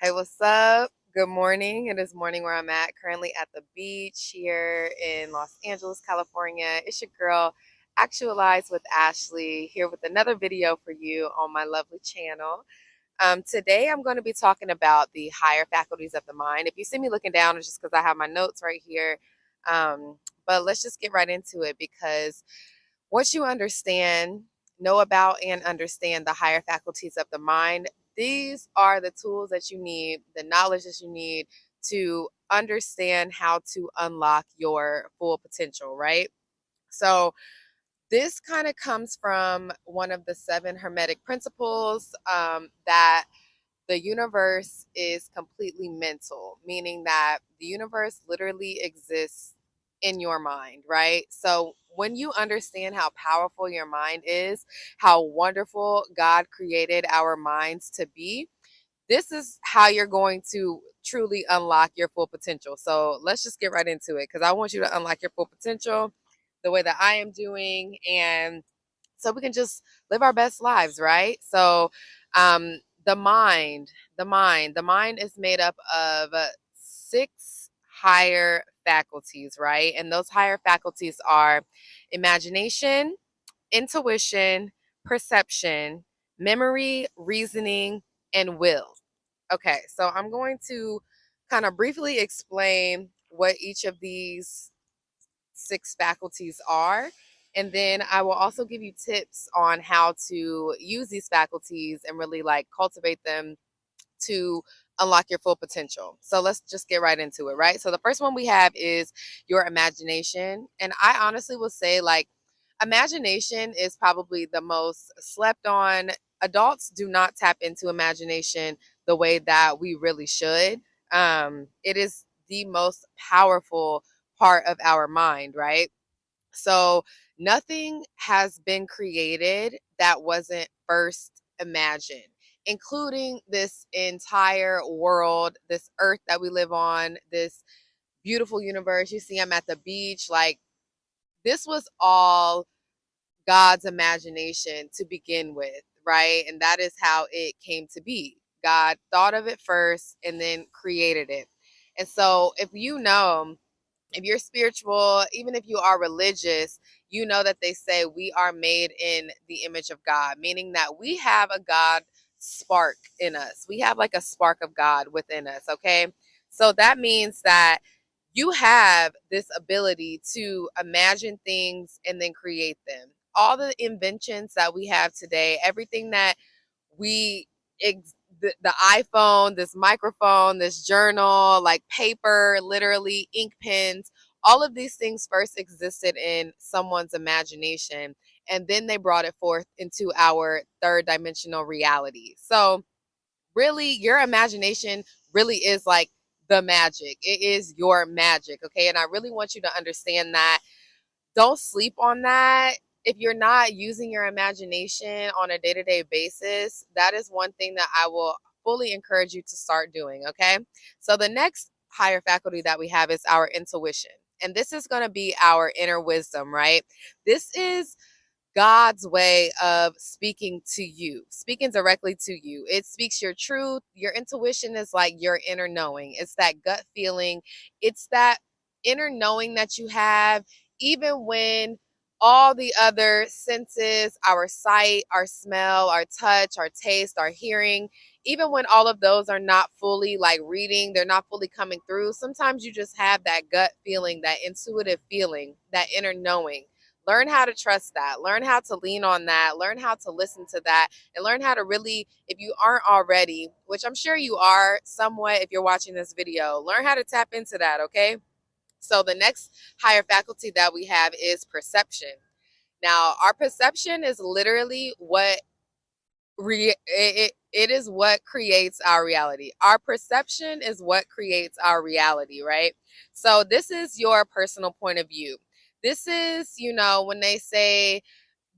Hey, what's up? Good morning. It is morning where I'm at, currently at the beach here in Los Angeles, California. It's your girl, Actualize with Ashley, here with another video for you on my lovely channel. Today, I'm going to be talking about the higher faculties of the mind. If you see me looking down, it's just because I have my notes right here. But let's just get right into it because once you know about and understand the higher faculties of the mind, these are the tools that you need, the knowledge that you need to understand how to unlock your full potential, right? So, this kind of comes from one of the seven Hermetic principles that the universe is completely mental, meaning that the universe literally exists in your mind, right? So when you understand how powerful your mind is, how wonderful God created our minds to be, this is how you're going to truly unlock your full potential. So let's just get right into it because I want you to unlock your full potential the way that I am doing, and so we can just live our best lives, right? So, the mind, the mind is made up of six higher faculties, right? And those higher faculties are imagination, intuition, perception, memory, reasoning, and will. Okay, so I'm going to kind of briefly explain what each of these six faculties are. And then I will also give you tips on how to use these faculties and really like cultivate them to unlock your full potential. So let's just get right into it, right? So the first one we have is your imagination. And I honestly will say, like, imagination is probably the most slept on. Adults do not tap into imagination the way that we really should. It is the most powerful part of our mind, right? So nothing has been created that wasn't first imagined, including this entire world, this earth that we live on, this beautiful universe. You see, I'm at the beach. Like, this was all God's imagination to begin with, right? And that is how it came to be. God thought of it first and then created it. And so, if you're spiritual, even if you are religious, you know that they say we are made in the image of God, meaning that we have a God spark in us. We have like a spark of God within us, okay? So that means that you have this ability to imagine things and then create them. All the inventions that we have today, everything that we the iPhone, this microphone, this journal, like paper, literally ink pens, all of these things first existed in someone's imagination, and then they brought it forth into our third dimensional reality. So really, your imagination really is like the magic. It is your magic, okay? And I really want you to understand that. Don't sleep on that. If you're not using your imagination on a day-to-day basis, that is one thing that I will fully encourage you to start doing, okay? So the next higher faculty that we have is our intuition. And this is going to be our inner wisdom, right? This is God's way of speaking to you, speaking directly to you. It speaks your truth. Your intuition is like your inner knowing. It's that gut feeling. It's that inner knowing that you have, even when all the other senses, our sight, our smell, our touch, our taste, our hearing, even when all of those are not fully like reading, they're not fully coming through. Sometimes you just have that gut feeling, that intuitive feeling, that inner knowing. Learn how to trust that. Learn how to lean on that. Learn how to listen to that. And learn how to really, if you aren't already, which I'm sure you are somewhat if you're watching this video, learn how to tap into that, okay? So the next higher faculty that we have is perception. Now, our perception is literally it is what creates our reality. Our perception is what creates our reality, right? So this is your personal point of view. This is, when they say,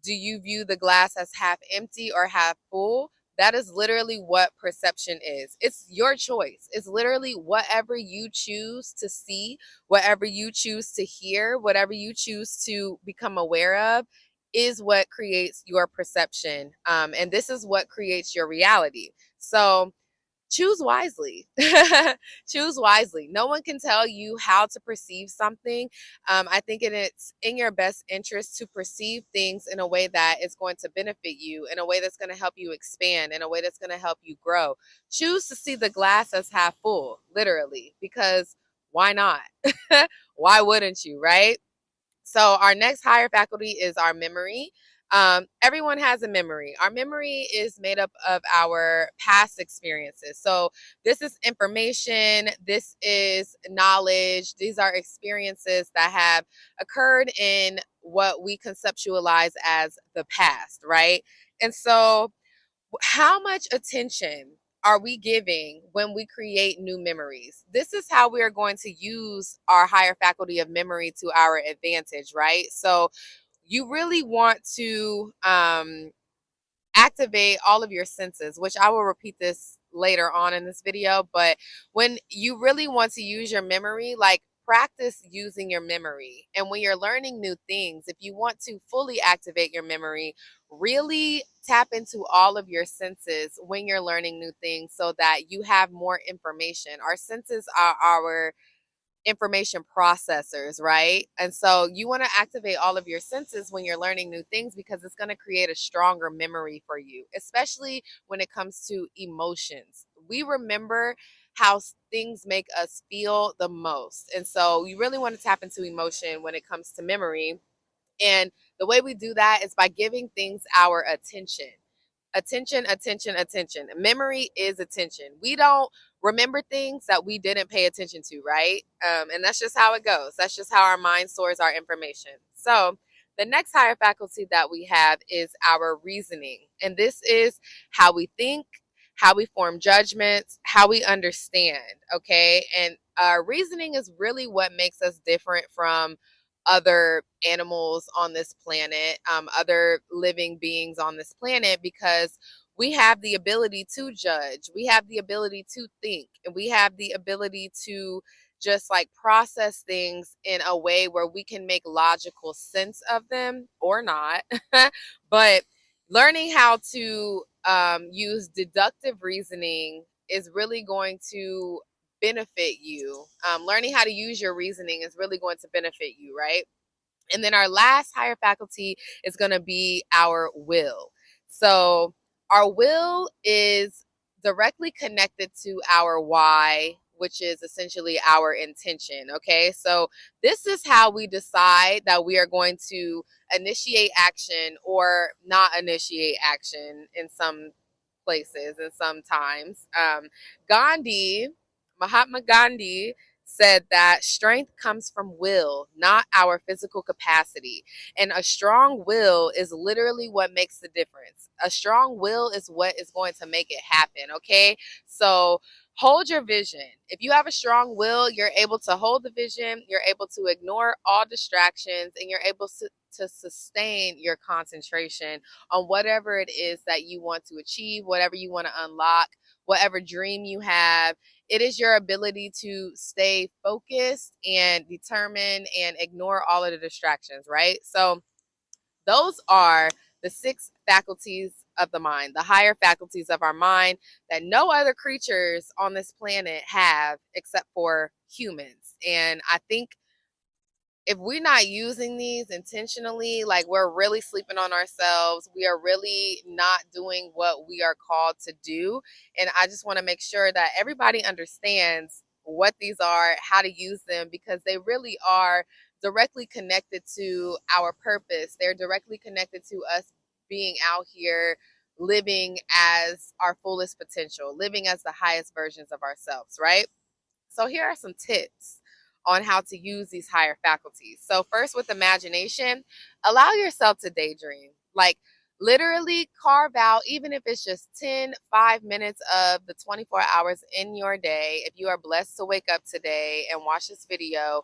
do you view the glass as half empty or half full? That is literally what perception is. It's your choice. It's literally whatever you choose to see, whatever you choose to hear, whatever you choose to become aware of is what creates your perception. And this is what creates your reality. So choose wisely. Choose wisely. No one can tell you how to perceive something. I think it's in your best interest to perceive things in a way that is going to benefit you, in a way that's going to help you expand, in a way that's going to help you grow. Choose to see the glass as half full, literally, because why not? Why wouldn't you, right? So our next higher faculty is our memory. Everyone has a memory. Our memory is made up of our past experiences. So this is information, this is knowledge, these are experiences that have occurred in what we conceptualize as the past, right? And so how much attention are we giving when we create new memories? This is how we are going to use our higher faculty of memory to our advantage, right? So you really want to activate all of your senses, which I will repeat this later on in this video. But when you really want to use your memory, like practice using your memory. And when you're learning new things, if you want to fully activate your memory, really tap into all of your senses when you're learning new things so that you have more information. Our senses are our information processors, right? And so you want to activate all of your senses when you're learning new things because it's going to create a stronger memory for you, especially when it comes to emotions. We remember how things make us feel the most. And so you really want to tap into emotion when it comes to memory. And the way we do that is by giving things our attention. Attention, attention, attention. Memory is attention. We don't remember things that we didn't pay attention to, right? And that's just how it goes. That's just how our mind stores our information. So the next higher faculty that we have is our reasoning. And this is how we think, how we form judgments, how we understand, okay? And our reasoning is really what makes us different from other animals on this planet, other living beings on this planet, because we have the ability to judge, we have the ability to think, and we have the ability to just like process things in a way where we can make logical sense of them or not. But learning how to use deductive reasoning is really going to benefit you. Learning how to use your reasoning is really going to benefit you, right? And then our last higher faculty is going to be our will. So our will is directly connected to our why, which is essentially our intention. Okay. So this is how we decide that we are going to initiate action or not initiate action in some places and sometimes. Gandhi, Mahatma Gandhi, said that strength comes from will, not our physical capacity. And a strong will is literally what makes the difference. A strong will is what is going to make it happen, okay? So hold your vision. If you have a strong will, you're able to hold the vision, you're able to ignore all distractions, and you're able to sustain your concentration on whatever it is that you want to achieve, whatever you want to unlock, whatever dream you have. It is your ability to stay focused and determined and ignore all of the distractions, right? So those are the 6 faculties of the mind, the higher faculties of our mind that no other creatures on this planet have except for humans. And I think if we're not using these intentionally, like we're really sleeping on ourselves, we are really not doing what we are called to do. And I just want to make sure that everybody understands what these are, how to use them, because they really are directly connected to our purpose. They're directly connected to us being out here living as our fullest potential, living as the highest versions of ourselves, right? So here are some tips on how to use these higher faculties. So first, with imagination, allow yourself to daydream. Like literally carve out, even if it's just 5 minutes of the 24 hours in your day. If you are blessed to wake up today and watch this video,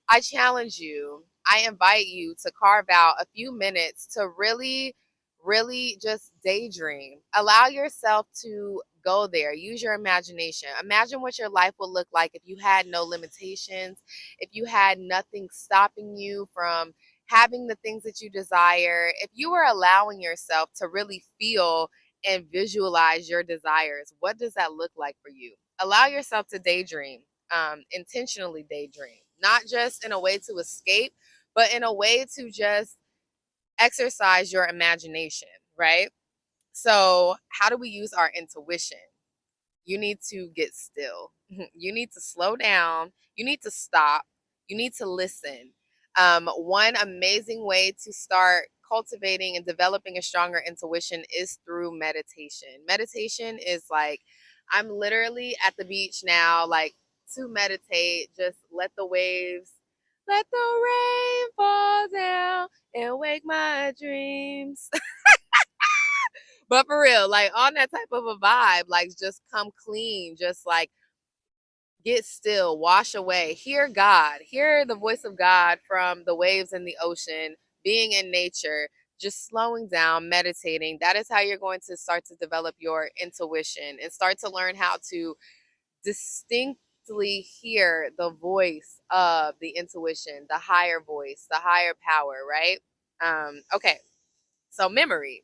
I challenge you, I invite you to carve out a few minutes to really just daydream. Allow yourself to go there. Use your imagination. Imagine what your life would look like if you had no limitations, if you had nothing stopping you from having the things that you desire, if you were allowing yourself to really feel and visualize your desires. What does that look like for you? Allow yourself to daydream, intentionally daydream, not just in a way to escape, but in a way to just exercise your imagination, right? So, how do we use our intuition? You need to get still. You need to slow down. You need to stop. You need to listen. One amazing way to start cultivating and developing a stronger intuition is through meditation. Meditation is like, I'm literally at the beach now, like to meditate, just let the rain fall down and wake my dreams. But for real, like on that type of a vibe, like just come clean, just like get still, wash away, hear God, hear the voice of God from the waves in the ocean, being in nature, just slowing down, meditating. That is how you're going to start to develop your intuition and start to learn how to distinctly hear the voice of the intuition, the higher voice, the higher power, right? Okay, so memory.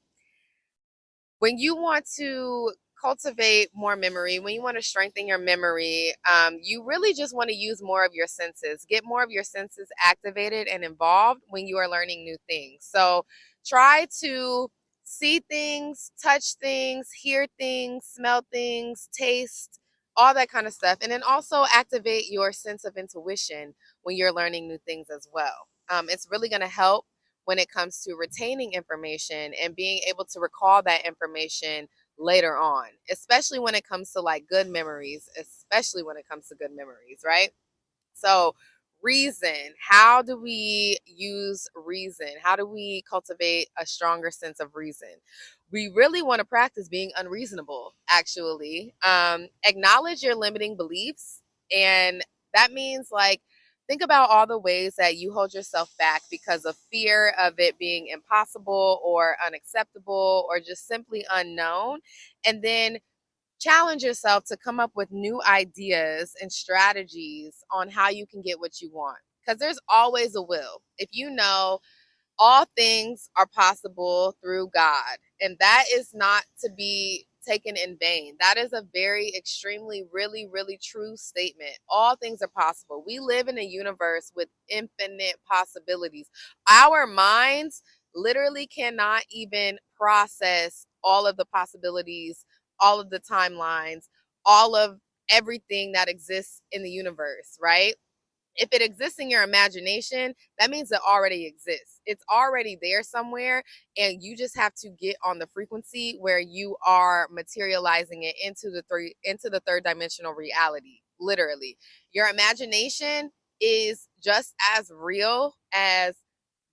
When you want to cultivate more memory, when you want to strengthen your memory, you really just want to use more of your senses. Get more of your senses activated and involved when you are learning new things. So try to see things, touch things, hear things, smell things, taste, all that kind of stuff. And then also activate your sense of intuition when you're learning new things as well. It's really going to help when it comes to retaining information and being able to recall that information later on, especially when it comes to like good memories, especially when it comes to good memories, right? So, reason. How do we use reason? How do we cultivate a stronger sense of reason? We really want to practice being unreasonable, actually. Acknowledge your limiting beliefs. And that means like, think about all the ways that you hold yourself back because of fear of it being impossible or unacceptable or just simply unknown. And then challenge yourself to come up with new ideas and strategies on how you can get what you want. Because there's always a will. If you know all things are possible through God, and that is not to be taken in vain. That is a very extremely really really true statement. All things are possible. We live in a universe with infinite possibilities. Our minds literally cannot even process all of the possibilities, all of the timelines, all of everything that exists in the universe, right? If it exists in your imagination, that means it already exists. It's already there somewhere, and you just have to get on the frequency where you are materializing it into the third dimensional reality. Literally, your imagination is just as real as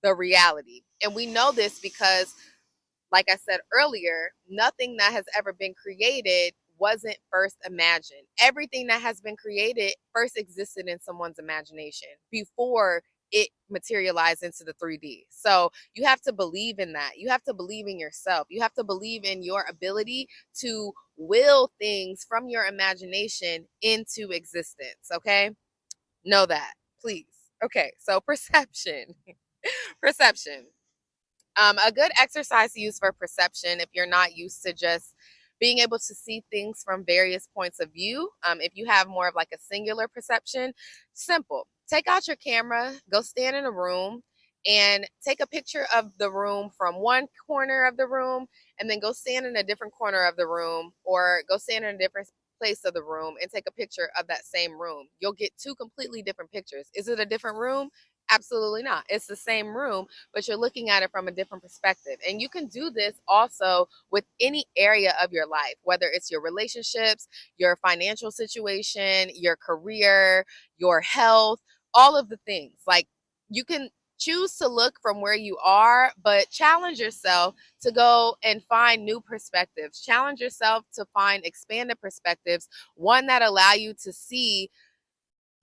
the reality, and we know this because, like I said earlier, nothing that has ever been created wasn't first imagined. Everything that has been created first existed in someone's imagination before it materialized into the 3D. So you have to believe in that. You have to believe in yourself. You have to believe in your ability to will things from your imagination into existence. Okay? Know that, please. Okay, so perception. Perception. A good exercise to use for perception, if you're not used to just being able to see things from various points of view, if you have more of like a singular perception, simple. Take out your camera, go stand in a room, and take a picture of the room from one corner of the room, and then go stand in a different corner of the room, or go stand in a different place of the room and take a picture of that same room. You'll get two completely different pictures. Is it a different room? Absolutely not. It's the same room, but you're looking at it from a different perspective. And you can do this also with any area of your life, whether it's your relationships, your financial situation, your career, your health, all of the things. Like, you can choose to look from where you are, but challenge yourself to go and find new perspectives. Challenge yourself to find expanded perspectives, one that allow you to see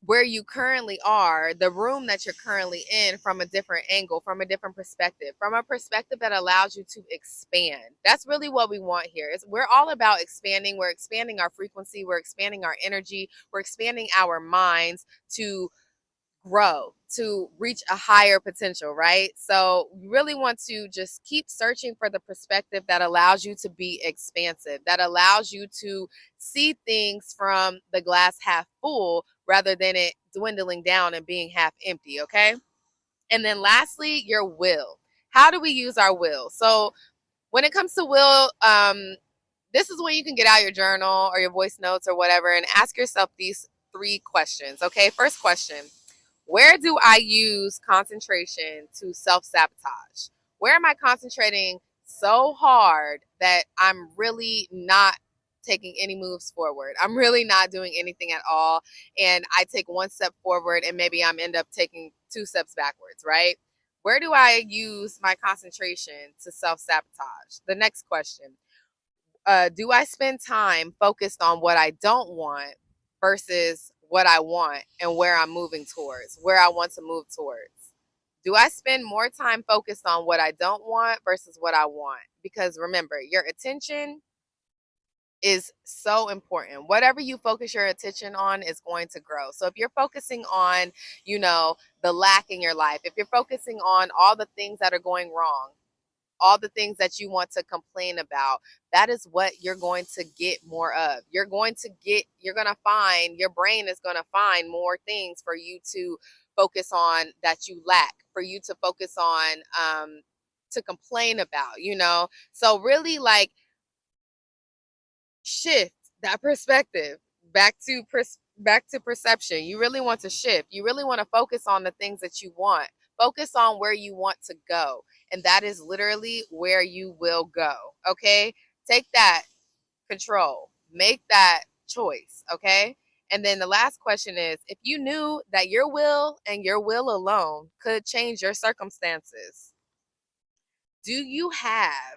where you currently are, the room that you're currently in, from a different angle, from a different perspective, from a perspective that allows you to expand. That's really what we want here. We're all about expanding. We're expanding our frequency. We're expanding our energy. We're expanding our minds to grow, to reach a higher potential, right? So you really want to just keep searching for the perspective that allows you to be expansive, that allows you to see things from the glass half full rather than it dwindling down and being half empty, okay? And then lastly, your will. How do we use our will? So when it comes to will, this is when you can get out your journal or your voice notes or whatever and ask yourself these three questions. Okay, first question: where do I use concentration to self sabotage? Where am I concentrating so hard that I'm really not taking any moves forward? I'm really not doing anything at all. And I take one step forward and maybe I'm end up taking two steps backwards, right? Where do I use my concentration to self sabotage? The next question: do I spend time focused on what I don't want versus what I want and where I'm moving towards, where I want to move towards? Do I spend more time focused on what I don't want versus what I want? Because remember, your attention is so important. Whatever you focus your attention on is going to grow. So if you're focusing on, the lack in your life, if you're focusing on all the things that are going wrong, all the things that you want to complain about, that is what you're going to get more of. You're going to find, your brain is going to find more things for you to focus on that you lack, for you to focus on, to complain about. So really, like, shift that perspective back to perception. You really want to shift. You really want to focus on the things that you want. Focus on where you want to go, and that is literally where you will go. Okay? Take that control. Make that choice, okay? And then the last question is, if you knew that your will and your will alone could change your circumstances, do you have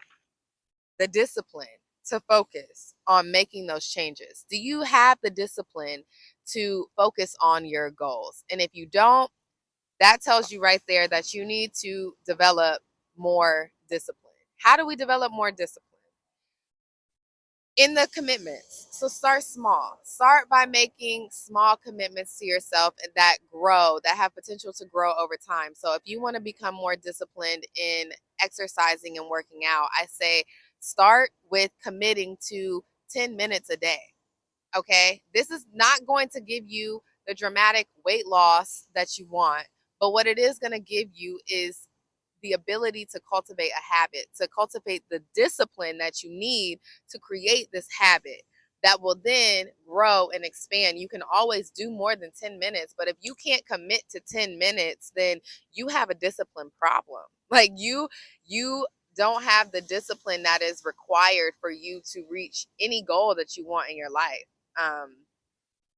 the discipline to focus on making those changes? Do you have the discipline to focus on your goals? And if you don't, that tells you right there that you need to develop more discipline. How do we develop more discipline? In the commitments. So start small. Start by making small commitments to yourself and that grow, that have potential to grow over time. So if you want to become more disciplined in exercising and working out, I say start with committing to 10 minutes a day. Okay? This is not going to give you the dramatic weight loss that you want, but what it is going to give you is the ability to cultivate a habit, to cultivate the discipline that you need to create this habit that will then grow and expand. You can always do more than 10 minutes, but if you can't commit to 10 minutes, then you have a discipline problem. Like you don't have the discipline that is required for you to reach any goal that you want in your life.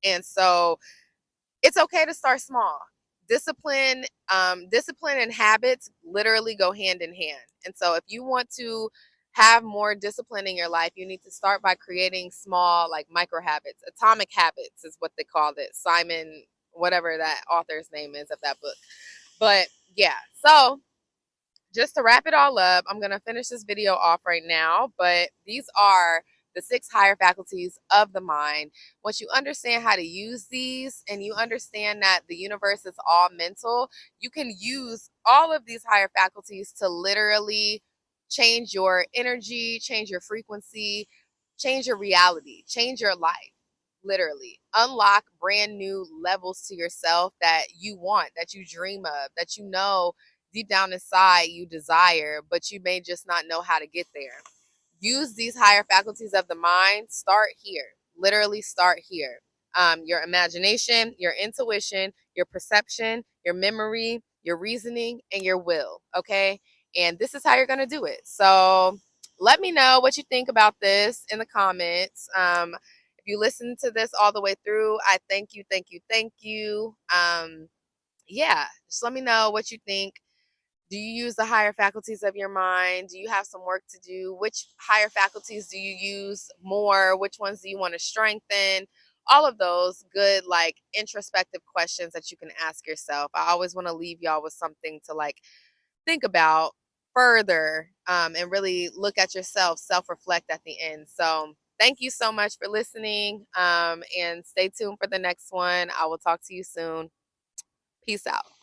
And so it's okay to start small. Discipline and habits literally go hand in hand. And so if you want to have more discipline in your life, you need to start by creating small, like, micro habits. Atomic habits is what they called it. Simon, whatever that author's name is of that book. But yeah, so just to wrap it all up, I'm going to finish this video off right now, but these are the 6 higher faculties of the mind. Once you understand how to use these and you understand that the universe is all mental, you can use all of these higher faculties to literally change your energy, change your frequency, change your reality, change your life. Literally unlock brand new levels to yourself that you want, that you dream of, that deep down inside you desire, but you may just not know how to get there. Use these higher faculties of the mind. Start here. Literally start here. Your imagination, your intuition, your perception, your memory, your reasoning, and your will. Okay? And this is how you're going to do it. So let me know what you think about this in the comments. If you listen to this all the way through, I thank you, thank you, thank you. Yeah, just let me know what you think. Do you use the higher faculties of your mind? Do you have some work to do? Which higher faculties do you use more? Which ones do you want to strengthen? All of those good, like, introspective questions that you can ask yourself. I always want to leave y'all with something to, like, think about further, and really look at yourself, self-reflect at the end. So thank you so much for listening, and stay tuned for the next one. I will talk to you soon. Peace out.